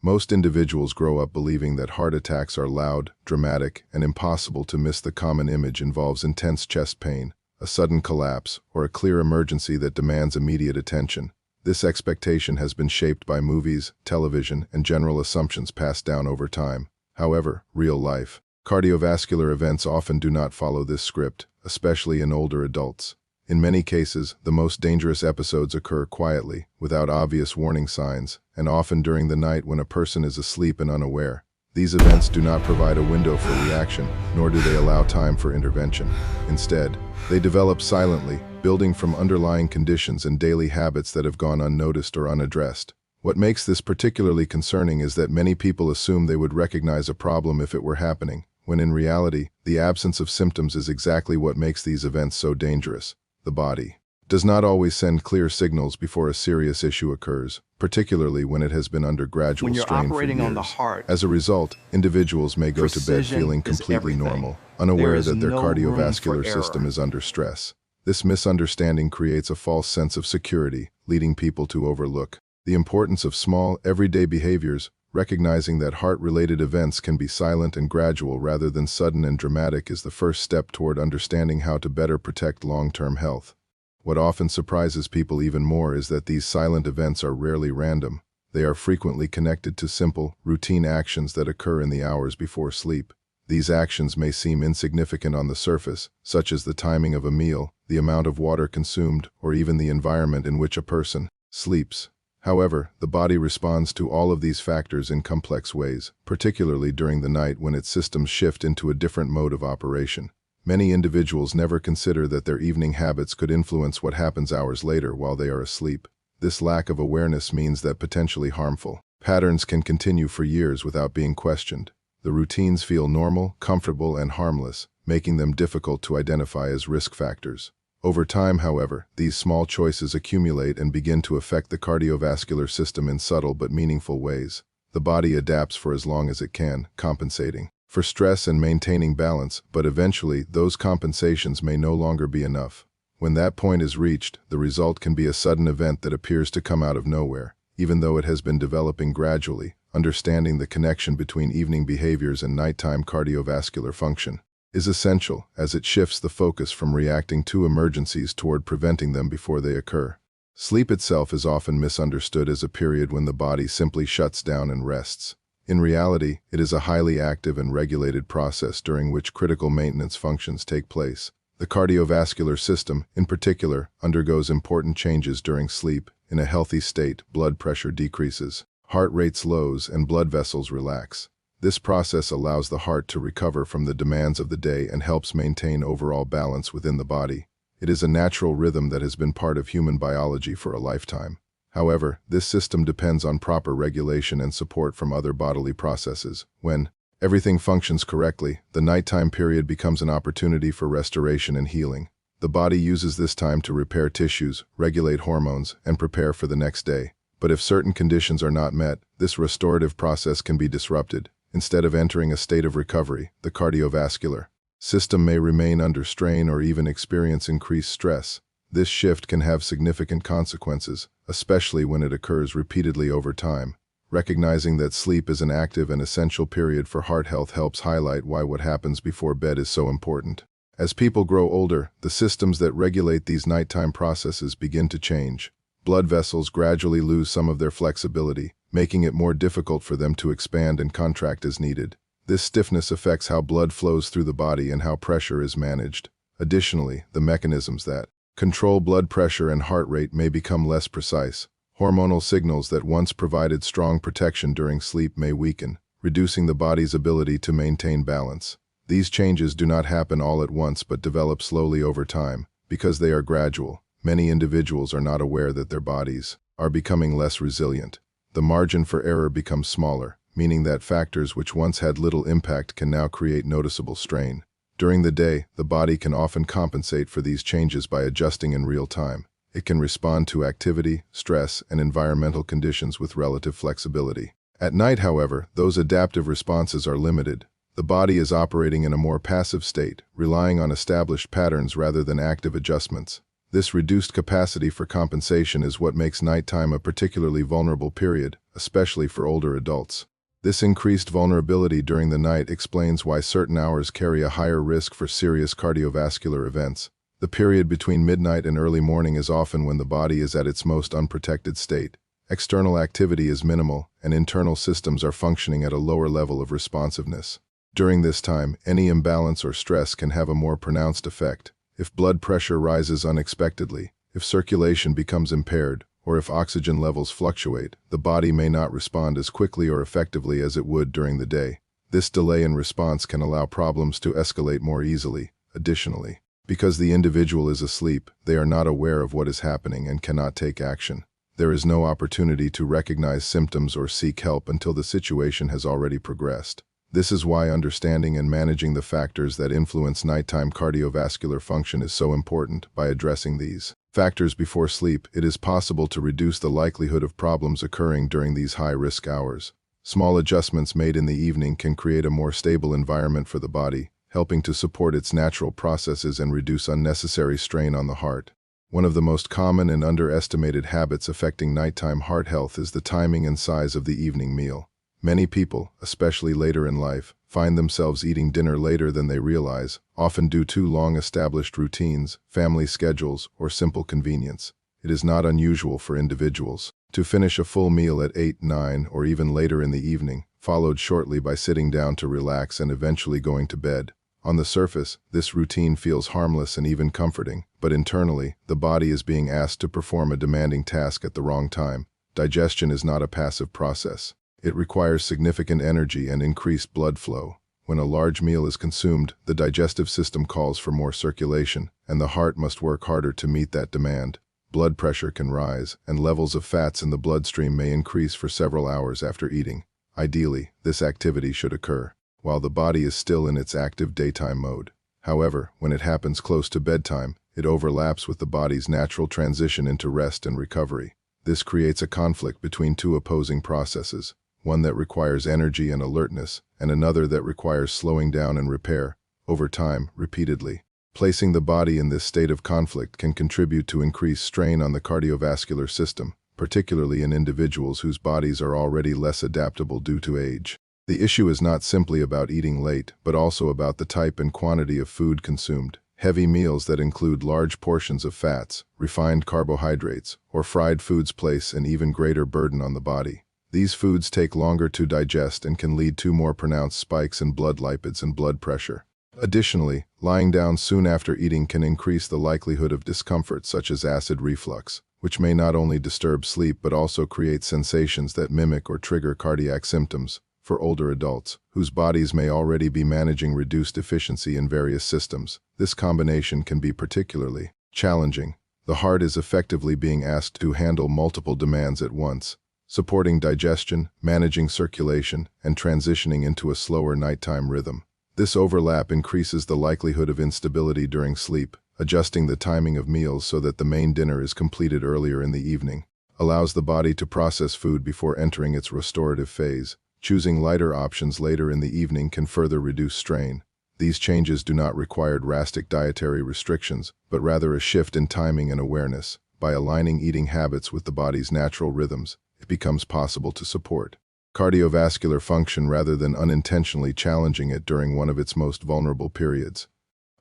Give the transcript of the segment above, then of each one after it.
Most individuals grow up believing that heart attacks are loud, dramatic, and impossible to miss. The common image involves intense chest pain, a sudden collapse, or a clear emergency that demands immediate attention. This expectation has been shaped by movies, television, and general assumptions passed down over time. However, real life, cardiovascular events often do not follow this script, especially in older adults. In many cases, the most dangerous episodes occur quietly, without obvious warning signs, and often during the night when a person is asleep and unaware. These events do not provide a window for reaction, nor do they allow time for intervention. Instead, they develop silently, building from underlying conditions and daily habits that have gone unnoticed or unaddressed. What makes this particularly concerning is that many people assume they would recognize a problem if it were happening, when in reality, the absence of symptoms is exactly what makes these events so dangerous. The body does not always send clear signals before a serious issue occurs, particularly when it has been under gradual strain for years. On the heart, as a result, individuals may go to bed feeling completely normal, unaware that their cardiovascular system is under stress. This misunderstanding creates a false sense of security, leading people to overlook the importance of small, everyday behaviors, recognizing that heart-related events can be silent and gradual rather than sudden and dramatic is the first step toward understanding how to better protect long-term health. What often surprises people even more is that these silent events are rarely random. They are frequently connected to simple, routine actions that occur in the hours before sleep. These actions may seem insignificant on the surface, such as the timing of a meal, the amount of water consumed, or even the environment in which a person sleeps. However, the body responds to all of these factors in complex ways, particularly during the night when its systems shift into a different mode of operation. Many individuals never consider that their evening habits could influence what happens hours later while they are asleep. This lack of awareness means that potentially harmful patterns can continue for years without being questioned. The routines feel normal, comfortable, and harmless, making them difficult to identify as risk factors. Over time, however, these small choices accumulate and begin to affect the cardiovascular system in subtle but meaningful ways. The body adapts for as long as it can, compensating for stress and maintaining balance, but eventually those compensations may no longer be enough. When that point is reached, the result can be a sudden event that appears to come out of nowhere, even though it has been developing gradually. Understanding the connection between evening behaviors and nighttime cardiovascular function is essential, as it shifts the focus from reacting to emergencies toward preventing them before they occur. Sleep itself is often misunderstood as a period when the body simply shuts down and rests. In reality, it is a highly active and regulated process during which critical maintenance functions take place. The cardiovascular system, in particular, undergoes important changes during sleep. In a healthy state, blood pressure decreases, heart rate slows, and blood vessels relax. This process allows the heart to recover from the demands of the day and helps maintain overall balance within the body. It is a natural rhythm that has been part of human biology for a lifetime. However, this system depends on proper regulation and support from other bodily processes. When everything functions correctly, the nighttime period becomes an opportunity for restoration and healing. The body uses this time to repair tissues, regulate hormones, and prepare for the next day. But if certain conditions are not met, this restorative process can be disrupted. Instead of entering a state of recovery, the cardiovascular system may remain under strain or even experience increased stress. This shift can have significant consequences, especially when it occurs repeatedly over time. Recognizing that sleep is an active and essential period for heart health helps highlight why what happens before bed is so important. As people grow older, the systems that regulate these nighttime processes begin to change. Blood vessels gradually lose some of their flexibility, making it more difficult for them to expand and contract as needed. This stiffness affects how blood flows through the body and how pressure is managed. Additionally, the mechanisms that control blood pressure and heart rate may become less precise. Hormonal signals that once provided strong protection during sleep may weaken, reducing the body's ability to maintain balance. These changes do not happen all at once but develop slowly over time. Because they are gradual, many individuals are not aware that their bodies are becoming less resilient. The margin for error becomes smaller, meaning that factors which once had little impact can now create noticeable strain. During the day, the body can often compensate for these changes by adjusting in real time. It can respond to activity, stress, and environmental conditions with relative flexibility. At night, however, those adaptive responses are limited. The body is operating in a more passive state, relying on established patterns rather than active adjustments. This reduced capacity for compensation is what makes nighttime a particularly vulnerable period, especially for older adults. This increased vulnerability during the night explains why certain hours carry a higher risk for serious cardiovascular events. The period between midnight and early morning is often when the body is at its most unprotected state. External activity is minimal, and internal systems are functioning at a lower level of responsiveness. During this time, any imbalance or stress can have a more pronounced effect. If blood pressure rises unexpectedly, if circulation becomes impaired, or if oxygen levels fluctuate, the body may not respond as quickly or effectively as it would during the day. This delay in response can allow problems to escalate more easily. Additionally, because the individual is asleep, they are not aware of what is happening and cannot take action. There is no opportunity to recognize symptoms or seek help until the situation has already progressed. This is why understanding and managing the factors that influence nighttime cardiovascular function is so important. By addressing these factors before sleep, it is possible to reduce the likelihood of problems occurring during these high-risk hours. Small adjustments made in the evening can create a more stable environment for the body, helping to support its natural processes and reduce unnecessary strain on the heart. One of the most common and underestimated habits affecting nighttime heart health is the timing and size of the evening meal. Many people, especially later in life, find themselves eating dinner later than they realize, often due to long-established routines, family schedules, or simple convenience. It is not unusual for individuals to finish a full meal at 8, 9, or even later in the evening, followed shortly by sitting down to relax and eventually going to bed. On the surface, this routine feels harmless and even comforting, but internally, the body is being asked to perform a demanding task at the wrong time. Digestion is not a passive process. It requires significant energy and increased blood flow. When a large meal is consumed, the digestive system calls for more circulation, and the heart must work harder to meet that demand. Blood pressure can rise, and levels of fats in the bloodstream may increase for several hours after eating. Ideally, this activity should occur while the body is still in its active daytime mode. However, when it happens close to bedtime, it overlaps with the body's natural transition into rest and recovery. This creates a conflict between two opposing processes, one that requires energy and alertness, and another that requires slowing down and repair, over time, repeatedly. Placing the body in this state of conflict can contribute to increased strain on the cardiovascular system, particularly in individuals whose bodies are already less adaptable due to age. The issue is not simply about eating late, but also about the type and quantity of food consumed. Heavy meals that include large portions of fats, refined carbohydrates, or fried foods place an even greater burden on the body. These foods take longer to digest and can lead to more pronounced spikes in blood lipids and blood pressure. Additionally, lying down soon after eating can increase the likelihood of discomfort such as acid reflux, which may not only disturb sleep but also create sensations that mimic or trigger cardiac symptoms. For older adults, whose bodies may already be managing reduced efficiency in various systems, this combination can be particularly challenging. The heart is effectively being asked to handle multiple demands at once, supporting digestion, managing circulation, and transitioning into a slower nighttime rhythm. This overlap increases the likelihood of instability during sleep. Adjusting the timing of meals so that the main dinner is completed earlier in the evening allows the body to process food before entering its restorative phase. Choosing lighter options later in the evening can further reduce strain. These changes do not require drastic dietary restrictions, but rather a shift in timing and awareness. By aligning eating habits with the body's natural rhythms, it becomes possible to support cardiovascular function rather than unintentionally challenging it during one of its most vulnerable periods.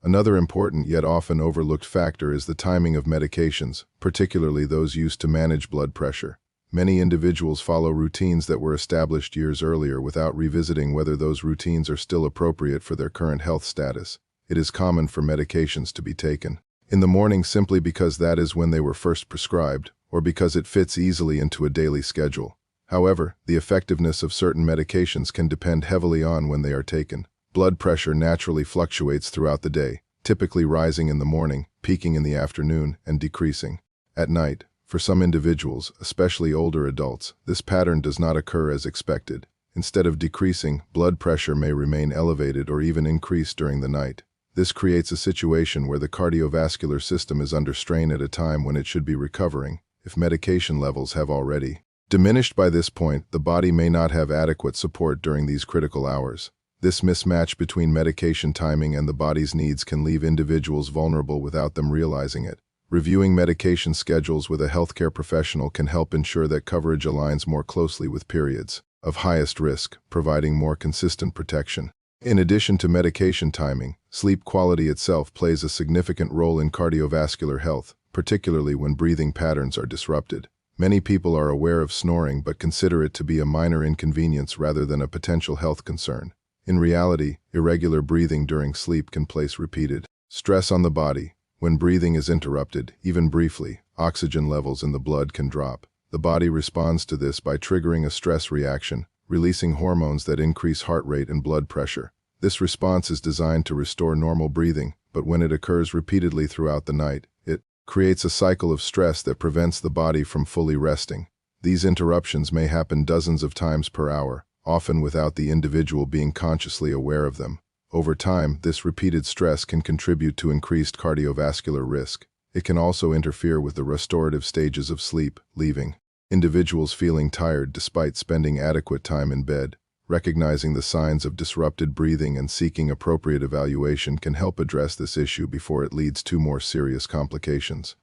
Another important yet often overlooked factor is the timing of medications, particularly those used to manage blood pressure. Many individuals follow routines that were established years earlier without revisiting whether those routines are still appropriate for their current health status. It is common for medications to be taken in the morning simply because that is when they were first prescribed, or because it fits easily into a daily schedule. However, the effectiveness of certain medications can depend heavily on when they are taken. Blood pressure naturally fluctuates throughout the day, typically rising in the morning, peaking in the afternoon, and decreasing at night. For some individuals, especially older adults, this pattern does not occur as expected. Instead of decreasing, blood pressure may remain elevated or even increase during the night. This creates a situation where the cardiovascular system is under strain at a time when it should be recovering, if medication levels have already diminished. By this point, the body may not have adequate support during these critical hours. This mismatch between medication timing and the body's needs can leave individuals vulnerable without them realizing it. Reviewing medication schedules with a healthcare professional can help ensure that coverage aligns more closely with periods of highest risk, providing more consistent protection. In addition to medication timing, sleep quality itself plays a significant role in cardiovascular health, particularly when breathing patterns are disrupted. Many people are aware of snoring but consider it to be a minor inconvenience rather than a potential health concern. In reality, irregular breathing during sleep can place repeated stress on the body. When breathing is interrupted, even briefly, oxygen levels in the blood can drop. The body responds to this by triggering a stress reaction, releasing hormones that increase heart rate and blood pressure. This response is designed to restore normal breathing, but when it occurs repeatedly throughout the night, it creates a cycle of stress that prevents the body from fully resting. These interruptions may happen dozens of times per hour, often without the individual being consciously aware of them. Over time, this repeated stress can contribute to increased cardiovascular risk. It can also interfere with the restorative stages of sleep, leaving individuals feeling tired despite spending adequate time in bed. Recognizing the signs of disrupted breathing and seeking appropriate evaluation can help address this issue before it leads to more serious complications.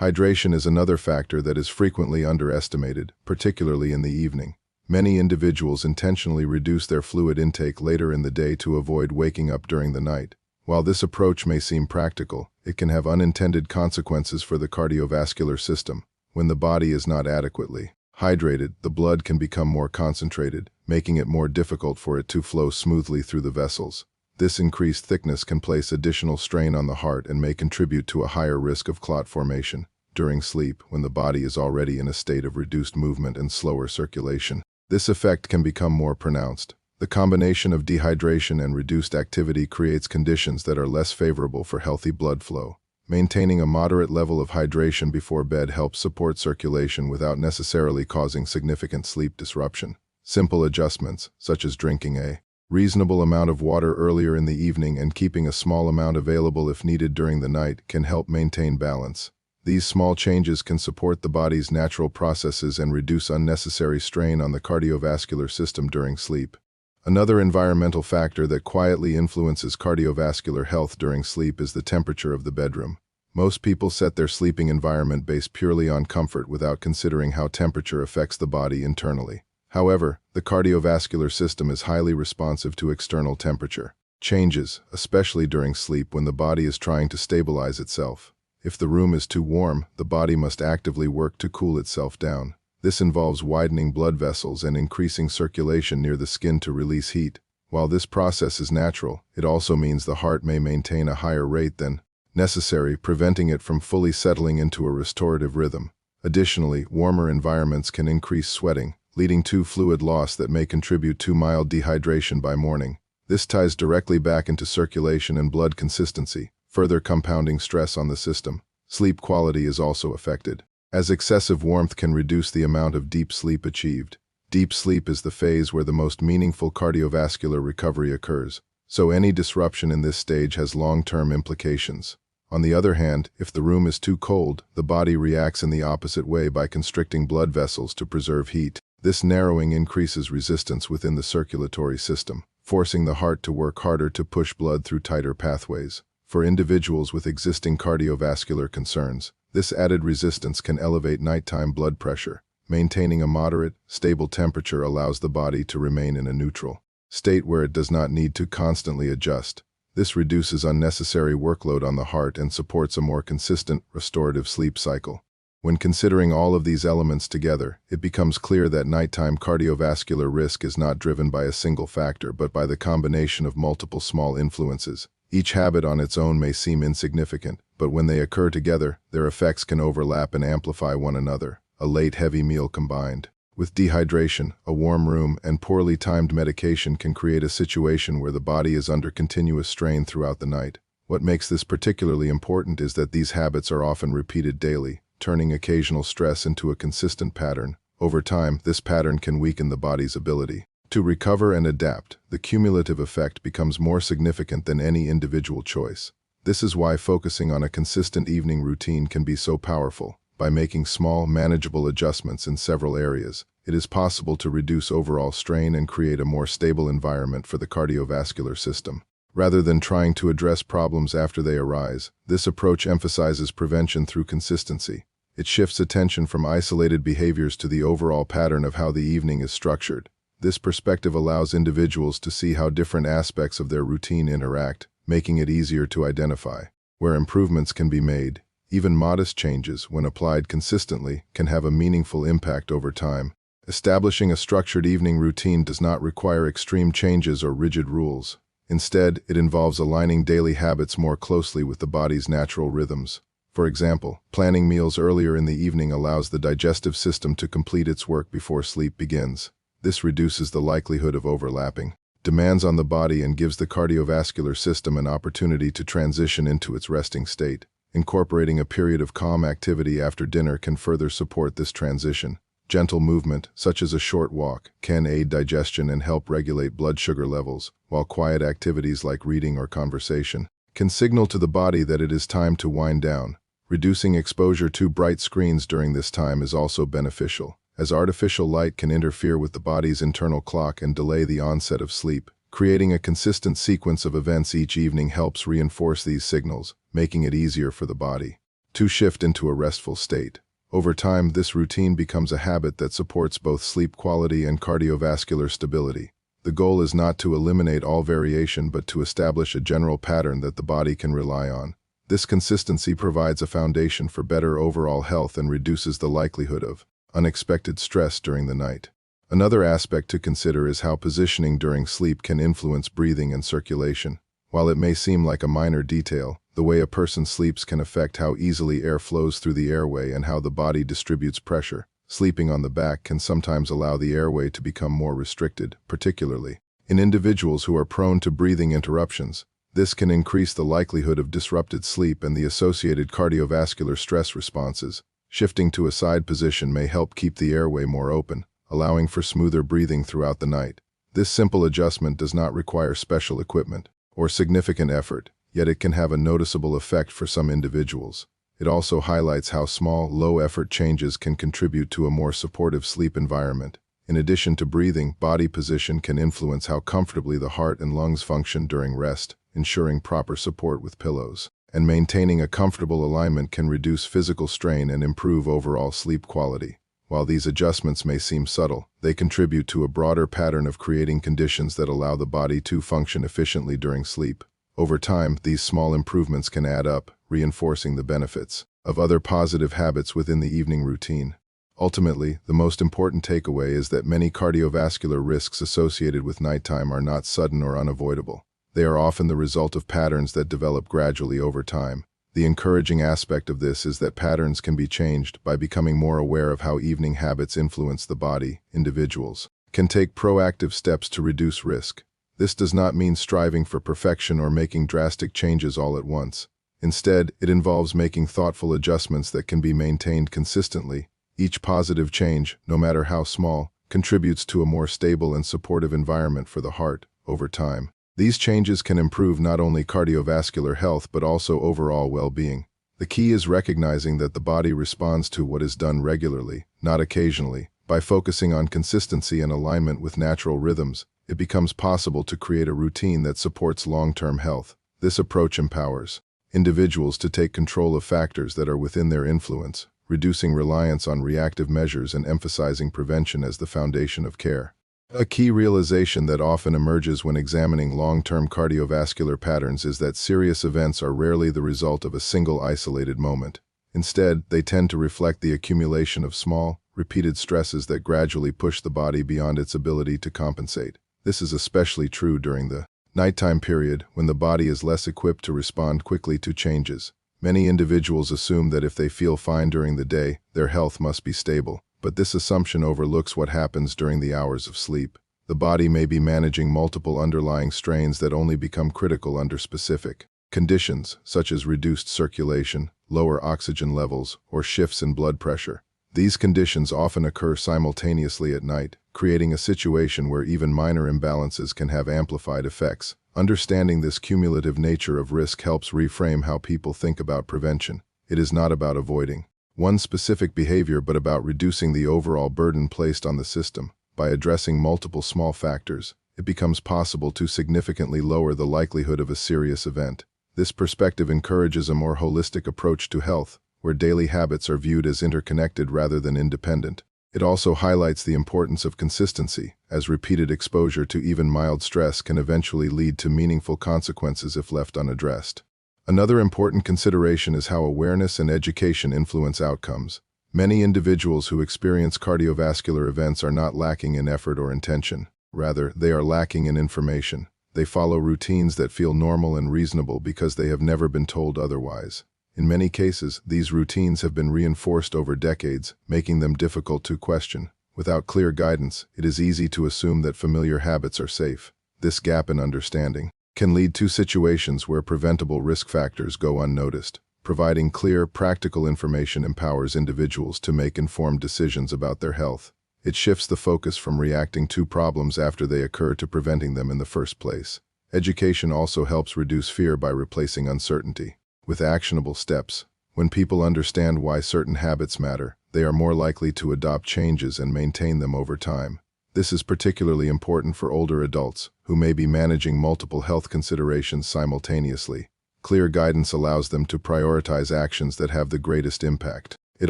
Hydration is another factor that is frequently underestimated, particularly in the evening. Many individuals intentionally reduce their fluid intake later in the day to avoid waking up during the night. While this approach may seem practical, it can have unintended consequences for the cardiovascular system. When the body is not adequately hydrated, the blood can become more concentrated, making it more difficult for it to flow smoothly through the vessels. This increased thickness can place additional strain on the heart and may contribute to a higher risk of clot formation during sleep when the body is already in a state of reduced movement and slower circulation. This effect can become more pronounced. The combination of dehydration and reduced activity creates conditions that are less favorable for healthy blood flow. Maintaining a moderate level of hydration before bed helps support circulation without necessarily causing significant sleep disruption. Simple adjustments, such as drinking a reasonable amount of water earlier in the evening and keeping a small amount available if needed during the night, can help maintain balance. These small changes can support the body's natural processes and reduce unnecessary strain on the cardiovascular system during sleep. Another environmental factor that quietly influences cardiovascular health during sleep is the temperature of the bedroom. Most people set their sleeping environment based purely on comfort without considering how temperature affects the body internally. However, the cardiovascular system is highly responsive to external temperature changes, especially during sleep when the body is trying to stabilize itself. If the room is too warm, the body must actively work to cool itself down. This involves widening blood vessels and increasing circulation near the skin to release heat. While this process is natural, it also means the heart may maintain a higher rate than necessary, preventing it from fully settling into a restorative rhythm. Additionally, warmer environments can increase sweating, leading to fluid loss that may contribute to mild dehydration by morning. This ties directly back into circulation and blood consistency, further compounding stress on the system. Sleep quality is also affected, as excessive warmth can reduce the amount of deep sleep achieved. Deep sleep is the phase where the most meaningful cardiovascular recovery occurs, so any disruption in this stage has long-term implications. On the other hand, if the room is too cold, the body reacts in the opposite way by constricting blood vessels to preserve heat. This narrowing increases resistance within the circulatory system, forcing the heart to work harder to push blood through tighter pathways. For individuals with existing cardiovascular concerns, this added resistance can elevate nighttime blood pressure. Maintaining a moderate, stable temperature allows the body to remain in a neutral state where it does not need to constantly adjust. This reduces unnecessary workload on the heart and supports a more consistent, restorative sleep cycle. When considering all of these elements together, it becomes clear that nighttime cardiovascular risk is not driven by a single factor but by the combination of multiple small influences. Each habit on its own may seem insignificant, but when they occur together, their effects can overlap and amplify one another. A late heavy meal combined with dehydration, a warm room, and poorly timed medication can create a situation where the body is under continuous strain throughout the night. What makes this particularly important is that these habits are often repeated daily, turning occasional stress into a consistent pattern. Over time, this pattern can weaken the body's ability to recover and adapt. The cumulative effect becomes more significant than any individual choice. This is why focusing on a consistent evening routine can be so powerful. By making small, manageable adjustments in several areas, it is possible to reduce overall strain and create a more stable environment for the cardiovascular system. Rather than trying to address problems after they arise, this approach emphasizes prevention through consistency. It shifts attention from isolated behaviors to the overall pattern of how the evening is structured. This perspective allows individuals to see how different aspects of their routine interact, making it easier to identify where improvements can be made. Even modest changes, when applied consistently, can have a meaningful impact over time. Establishing a structured evening routine does not require extreme changes or rigid rules. Instead, it involves aligning daily habits more closely with the body's natural rhythms. For example, planning meals earlier in the evening allows the digestive system to complete its work before sleep begins. This reduces the likelihood of overlapping demands on the body and gives the cardiovascular system an opportunity to transition into its resting state. Incorporating a period of calm activity after dinner can further support this transition. Gentle movement, such as a short walk, can aid digestion and help regulate blood sugar levels, while quiet activities like reading or conversation can signal to the body that it is time to wind down. Reducing exposure to bright screens during this time is also beneficial, as artificial light can interfere with the body's internal clock and delay the onset of sleep. Creating a consistent sequence of events each evening helps reinforce these signals, making it easier for the body to shift into a restful state. Over time, this routine becomes a habit that supports both sleep quality and cardiovascular stability. The goal is not to eliminate all variation but to establish a general pattern that the body can rely on. This consistency provides a foundation for better overall health and reduces the likelihood of unexpected stress during the night. Another aspect to consider is how positioning during sleep can influence breathing and circulation. While it may seem like a minor detail, the way a person sleeps can affect how easily air flows through the airway and how the body distributes pressure. Sleeping on the back can sometimes allow the airway to become more restricted, particularly in individuals who are prone to breathing interruptions. This can increase the likelihood of disrupted sleep and the associated cardiovascular stress responses. Shifting to a side position may help keep the airway more open, allowing for smoother breathing throughout the night. This simple adjustment does not require special equipment or significant effort, yet it can have a noticeable effect for some individuals. It also highlights how small, low-effort changes can contribute to a more supportive sleep environment. In addition to breathing, body position can influence how comfortably the heart and lungs function during rest. Ensuring proper support with pillows and maintaining a comfortable alignment can reduce physical strain and improve overall sleep quality. While these adjustments may seem subtle, they contribute to a broader pattern of creating conditions that allow the body to function efficiently during sleep. Over time, these small improvements can add up, reinforcing the benefits of other positive habits within the evening routine. Ultimately, the most important takeaway is that many cardiovascular risks associated with nighttime are not sudden or unavoidable. They are often the result of patterns that develop gradually over time. The encouraging aspect of this is that patterns can be changed by becoming more aware of how evening habits influence the body. Individuals can take proactive steps to reduce risk. This does not mean striving for perfection or making drastic changes all at once. Instead, it involves making thoughtful adjustments that can be maintained consistently. Each positive change, no matter how small, contributes to a more stable and supportive environment for the heart over time. These changes can improve not only cardiovascular health but also overall well-being. The key is recognizing that the body responds to what is done regularly, not occasionally. By focusing on consistency and alignment with natural rhythms, it becomes possible to create a routine that supports long-term health. This approach empowers individuals to take control of factors that are within their influence, reducing reliance on reactive measures and emphasizing prevention as the foundation of care. A key realization that often emerges when examining long-term cardiovascular patterns is that serious events are rarely the result of a single isolated moment. Instead, they tend to reflect the accumulation of small, repeated stresses that gradually push the body beyond its ability to compensate. This is especially true during the nighttime period, when the body is less equipped to respond quickly to changes. Many individuals assume that if they feel fine during the day, their health must be stable. But this assumption overlooks what happens during the hours of sleep. The body may be managing multiple underlying strains that only become critical under specific conditions, such as reduced circulation, lower oxygen levels, or shifts in blood pressure. These conditions often occur simultaneously at night, creating a situation where even minor imbalances can have amplified effects. Understanding this cumulative nature of risk helps reframe how people think about prevention. It is not about avoiding one specific behavior but about reducing the overall burden placed on the system. By addressing multiple small factors, it becomes possible to significantly lower the likelihood of a serious event. This perspective encourages a more holistic approach to health, where daily habits are viewed as interconnected rather than independent. It also highlights the importance of consistency, as repeated exposure to even mild stress can eventually lead to meaningful consequences if left unaddressed. Another important consideration is how awareness and education influence outcomes. Many individuals who experience cardiovascular events are not lacking in effort or intention. Rather, they are lacking in information. They follow routines that feel normal and reasonable because they have never been told otherwise. In many cases, these routines have been reinforced over decades, making them difficult to question. Without clear guidance, it is easy to assume that familiar habits are safe. This gap in understanding can lead to situations where preventable risk factors go unnoticed. Providing clear, practical information empowers individuals to make informed decisions about their health. It shifts the focus from reacting to problems after they occur to preventing them in the first place. Education also helps reduce fear by replacing uncertainty with actionable steps. When people understand why certain habits matter, they are more likely to adopt changes and maintain them over time. This is particularly important for older adults, who may be managing multiple health considerations simultaneously. Clear guidance allows them to prioritize actions that have the greatest impact. It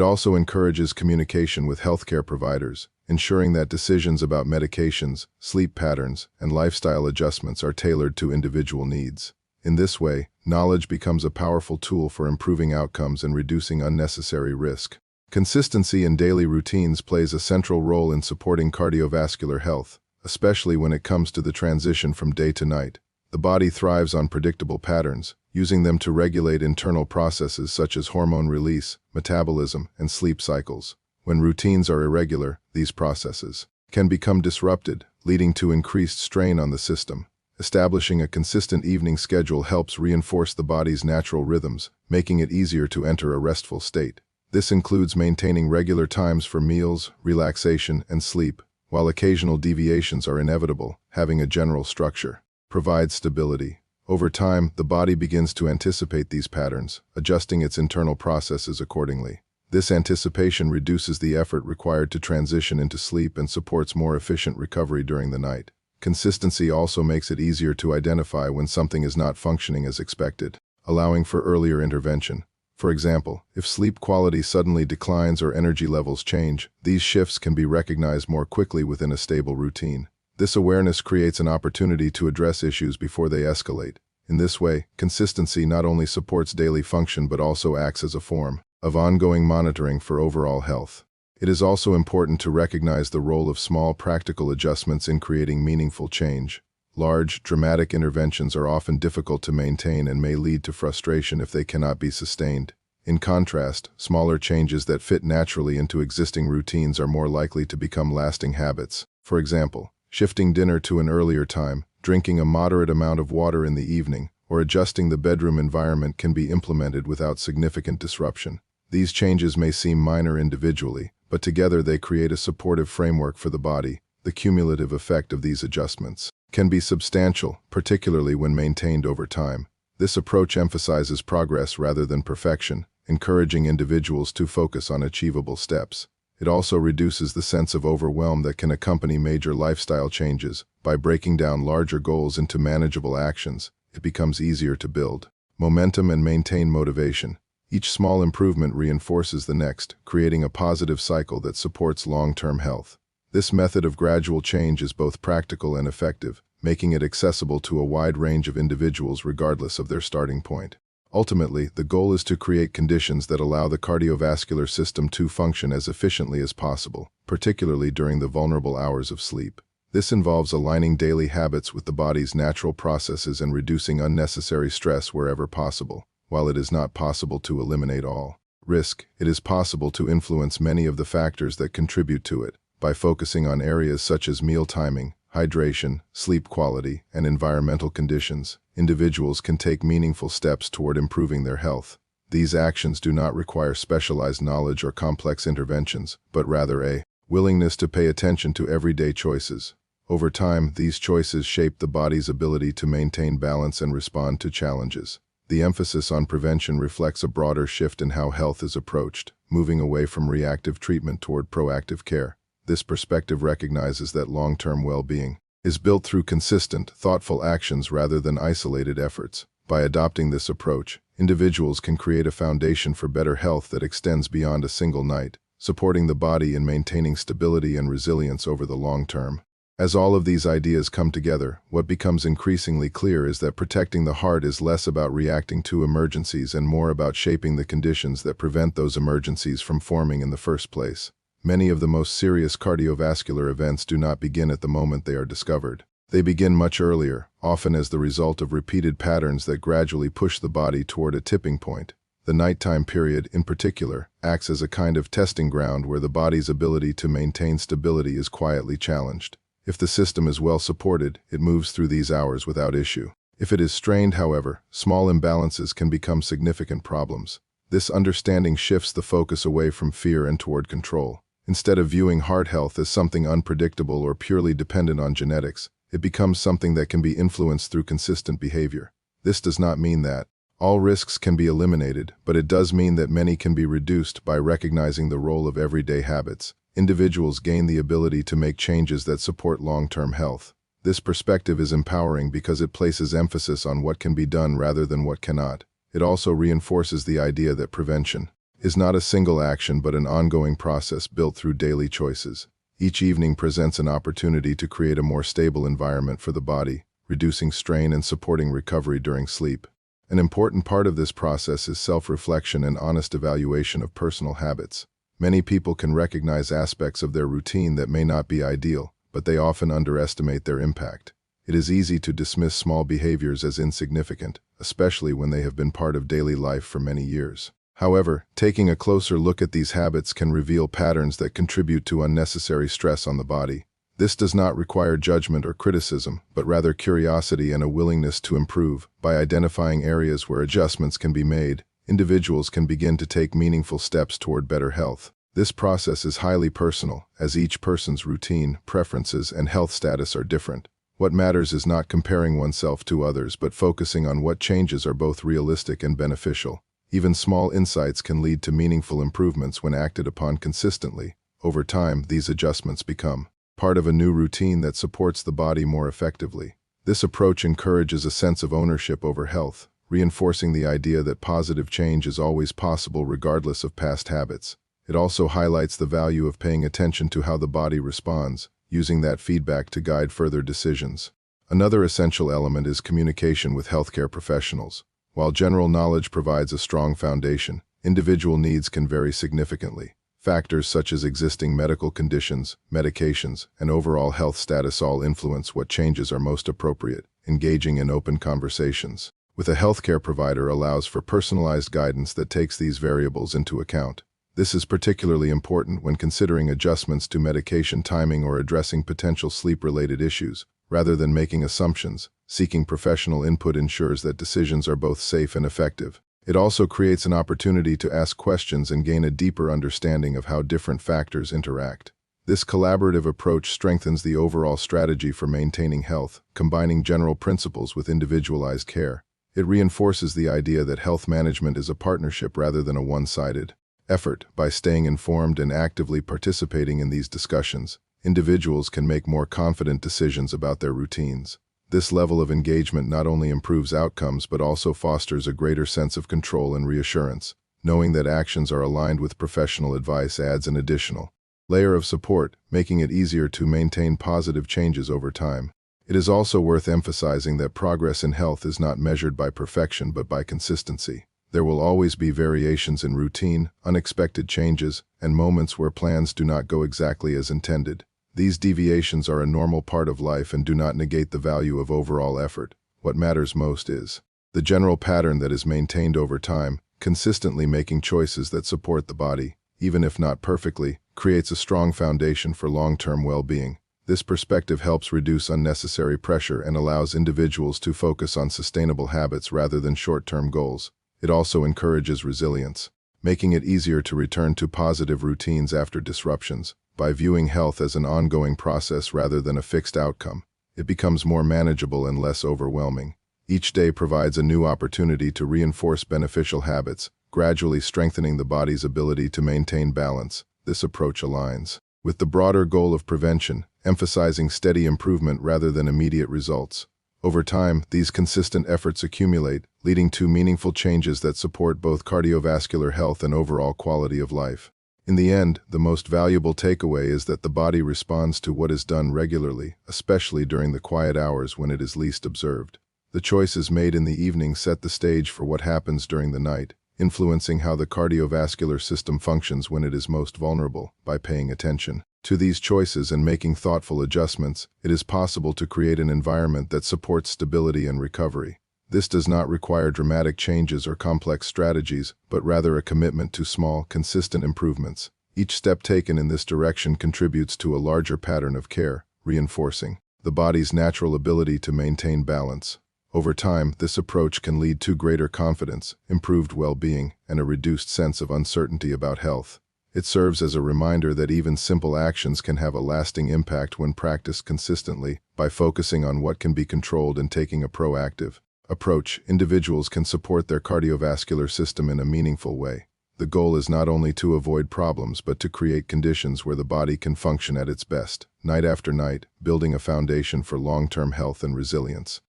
also encourages communication with healthcare providers, ensuring that decisions about medications, sleep patterns, and lifestyle adjustments are tailored to individual needs. In this way, knowledge becomes a powerful tool for improving outcomes and reducing unnecessary risk. Consistency in daily routines plays a central role in supporting cardiovascular health, especially when it comes to the transition from day to night. The body thrives on predictable patterns, using them to regulate internal processes such as hormone release, metabolism, and sleep cycles. When routines are irregular, these processes can become disrupted, leading to increased strain on the system. Establishing a consistent evening schedule helps reinforce the body's natural rhythms, making it easier to enter a restful state. This includes maintaining regular times for meals, relaxation, and sleep. While occasional deviations are inevitable, having a general structure provides stability. Over time, the body begins to anticipate these patterns, adjusting its internal processes accordingly. This anticipation reduces the effort required to transition into sleep and supports more efficient recovery during the night. Consistency also makes it easier to identify when something is not functioning as expected, allowing for earlier intervention. For example, if sleep quality suddenly declines or energy levels change, these shifts can be recognized more quickly within a stable routine. This awareness creates an opportunity to address issues before they escalate. In this way, consistency not only supports daily function but also acts as a form of ongoing monitoring for overall health. It is also important to recognize the role of small practical adjustments in creating meaningful change. Large, dramatic interventions are often difficult to maintain and may lead to frustration if they cannot be sustained. In contrast, smaller changes that fit naturally into existing routines are more likely to become lasting habits. For example, shifting dinner to an earlier time, drinking a moderate amount of water in the evening, or adjusting the bedroom environment can be implemented without significant disruption. These changes may seem minor individually, but together they create a supportive framework for the body. The cumulative effect of these adjustments can be substantial, particularly when maintained over time. This approach emphasizes progress rather than perfection, encouraging individuals to focus on achievable steps. It also reduces the sense of overwhelm that can accompany major lifestyle changes. By breaking down larger goals into manageable actions, it becomes easier to build momentum and maintain motivation. Each small improvement reinforces the next, creating a positive cycle that supports long-term health. This method of gradual change is both practical and effective, making it accessible to a wide range of individuals regardless of their starting point. Ultimately, the goal is to create conditions that allow the cardiovascular system to function as efficiently as possible, particularly during the vulnerable hours of sleep. This involves aligning daily habits with the body's natural processes and reducing unnecessary stress wherever possible. While it is not possible to eliminate all risk, it is possible to influence many of the factors that contribute to it. By focusing on areas such as meal timing, hydration, sleep quality, and environmental conditions, individuals can take meaningful steps toward improving their health. These actions do not require specialized knowledge or complex interventions, but rather a willingness to pay attention to everyday choices. Over time, these choices shape the body's ability to maintain balance and respond to challenges. The emphasis on prevention reflects a broader shift in how health is approached, moving away from reactive treatment toward proactive care. This perspective recognizes that long-term well-being is built through consistent, thoughtful actions rather than isolated efforts. By adopting this approach, individuals can create a foundation for better health that extends beyond a single night, supporting the body and maintaining stability and resilience over the long term. As all of these ideas come together, what becomes increasingly clear is that protecting the heart is less about reacting to emergencies and more about shaping the conditions that prevent those emergencies from forming in the first place. Many of the most serious cardiovascular events do not begin at the moment they are discovered. They begin much earlier, often as the result of repeated patterns that gradually push the body toward a tipping point. The nighttime period, in particular, acts as a kind of testing ground where the body's ability to maintain stability is quietly challenged. If the system is well supported, it moves through these hours without issue. If it is strained, however, small imbalances can become significant problems. This understanding shifts the focus away from fear and toward control. Instead of viewing heart health as something unpredictable or purely dependent on genetics, it becomes something that can be influenced through consistent behavior. This does not mean that all risks can be eliminated, but it does mean that many can be reduced by recognizing the role of everyday habits. Individuals gain the ability to make changes that support long-term health. This perspective is empowering because it places emphasis on what can be done rather than what cannot. It also reinforces the idea that prevention is not a single action but an ongoing process built through daily choices. Each evening presents an opportunity to create a more stable environment for the body, reducing strain and supporting recovery during sleep. An important part of this process is self-reflection and honest evaluation of personal habits. Many people can recognize aspects of their routine that may not be ideal, but they often underestimate their impact. It is easy to dismiss small behaviors as insignificant, especially when they have been part of daily life for many years. However, taking a closer look at these habits can reveal patterns that contribute to unnecessary stress on the body. This does not require judgment or criticism, but rather curiosity and a willingness to improve. By identifying areas where adjustments can be made, individuals can begin to take meaningful steps toward better health. This process is highly personal, as each person's routine, preferences, and health status are different. What matters is not comparing oneself to others, but focusing on what changes are both realistic and beneficial. Even small insights can lead to meaningful improvements when acted upon consistently. Over time, these adjustments become part of a new routine that supports the body more effectively. This approach encourages a sense of ownership over health, reinforcing the idea that positive change is always possible regardless of past habits. It also highlights the value of paying attention to how the body responds, using that feedback to guide further decisions. Another essential element is communication with healthcare professionals. While general knowledge provides a strong foundation, individual needs can vary significantly. Factors such as existing medical conditions, medications, and overall health status all influence what changes are most appropriate. Engaging in open conversations with a healthcare provider allows for personalized guidance that takes these variables into account. This is particularly important when considering adjustments to medication timing or addressing potential sleep-related issues. Rather than making assumptions, seeking professional input ensures that decisions are both safe and effective. It also creates an opportunity to ask questions and gain a deeper understanding of how different factors interact. This collaborative approach strengthens the overall strategy for maintaining health, combining general principles with individualized care. It reinforces the idea that health management is a partnership rather than a one-sided effort. By staying informed and actively participating in these discussions, individuals can make more confident decisions about their routines. This level of engagement not only improves outcomes but also fosters a greater sense of control and reassurance. Knowing that actions are aligned with professional advice adds an additional layer of support, making it easier to maintain positive changes over time. It is also worth emphasizing that progress in health is not measured by perfection but by consistency. There will always be variations in routine, unexpected changes, and moments where plans do not go exactly as intended. These deviations are a normal part of life and do not negate the value of overall effort. What matters most is the general pattern that is maintained over time, consistently making choices that support the body, even if not perfectly, creates a strong foundation for long-term well-being. This perspective helps reduce unnecessary pressure and allows individuals to focus on sustainable habits rather than short-term goals. It also encourages resilience, making it easier to return to positive routines after disruptions. By viewing health as an ongoing process rather than a fixed outcome, it becomes more manageable and less overwhelming. Each day provides a new opportunity to reinforce beneficial habits, gradually strengthening the body's ability to maintain balance. This approach aligns with the broader goal of prevention, emphasizing steady improvement rather than immediate results. Over time, these consistent efforts accumulate, leading to meaningful changes that support both cardiovascular health and overall quality of life. In the end, the most valuable takeaway is that the body responds to what is done regularly, especially during the quiet hours when it is least observed. The choices made in the evening set the stage for what happens during the night, influencing how the cardiovascular system functions when it is most vulnerable. By paying attention to these choices and making thoughtful adjustments, it is possible to create an environment that supports stability and recovery. This does not require dramatic changes or complex strategies, but rather a commitment to small, consistent improvements. Each step taken in this direction contributes to a larger pattern of care, reinforcing the body's natural ability to maintain balance. Over time, this approach can lead to greater confidence, improved well-being, and a reduced sense of uncertainty about health. It serves as a reminder that even simple actions can have a lasting impact when practiced consistently. By focusing on what can be controlled and taking a proactive approach, individuals can support their cardiovascular system in a meaningful way. The goal is not only to avoid problems, but to create conditions where the body can function at its best, night after night, building a foundation for long-term health and resilience.